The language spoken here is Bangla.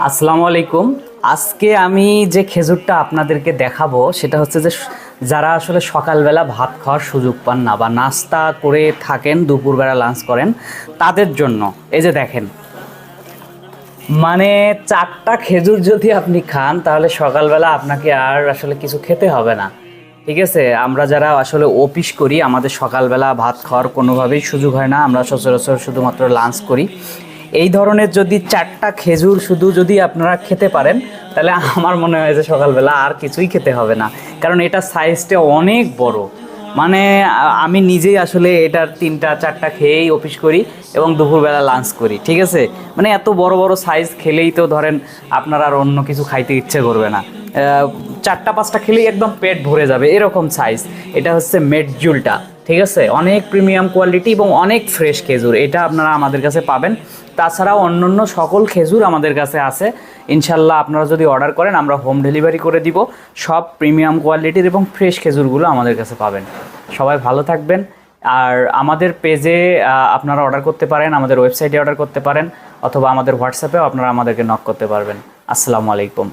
আসসালামু আলাইকুম। আজকে আমি যে খেজুরটা আপনাদেরকে দেখাবো সেটা হচ্ছে যে যারা আসলে সকালবেলা ভাত খাওয়ার সুযোগ পান না বা নাস্তা করে থাকেন, দুপুরবেলা লাঞ্চ করেন, তাদের জন্য। এই যে দেখেন, মানে 4টা খেজুর যদি আপনি খান তাহলে সকালবেলা আপনাকে আর আসলে কিছু খেতে হবে না। ঠিক আছে, আমরা যারা আসলে অফিস করি আমাদের সকালবেলা ভাত খাওয়ার কোনোভাবেই সুযোগ হয় না, আমরা সচরাচর শুধুমাত্র লাঞ্চ করি। এই ধরনের যদি 4টা খেজুর শুধু যদি আপনারা খেতে পারেন তাহলে আমার মনে হয় যে সকালবেলা আর কিছুই খেতে হবে না, কারণ এটা সাইজটা অনেক বড়। মানে আমি নিজেই আসলে এটার 3টা 4টা খেয়েই অফিস করি এবং দুপুরবেলা লাঞ্চ করি। ঠিক আছে, মানে এত বড় বড় সাইজ খেলেই তো ধরেন আপনার আর অন্য কিছু খাইতে ইচ্ছে করবে না। 4টা 5টা খেলেই একদম পেট ভরে যাবে এরকম সাইজ। এটা হচ্ছে মেডজুলটা। ঠিক আছে, অনেক প্রিমিয়াম কোয়ালিটি এবং অনেক ফ্রেশ খেজুর, এটা আপনারা আমাদের কাছে পাবেন। তাছাড়াও অন্যান্য সকল খেজুর আমাদের কাছে আছে। ইনশাল্লাহ আপনারা যদি অর্ডার করেন আমরা হোম ডেলিভারি করে দিব। সব প্রিমিয়াম কোয়ালিটির এবং ফ্রেশ খেজুরগুলো আমাদের কাছে পাবেন। সবাই ভালো থাকবেন। আর আমাদের পেজে আপনারা অর্ডার করতে পারেন, আমাদের ওয়েবসাইটে অর্ডার করতে পারেন, অথবা আমাদের হোয়াটসঅ্যাপেও আপনারা আমাদেরকে নক করতে পারবেন। আসসালামু আলাইকুম।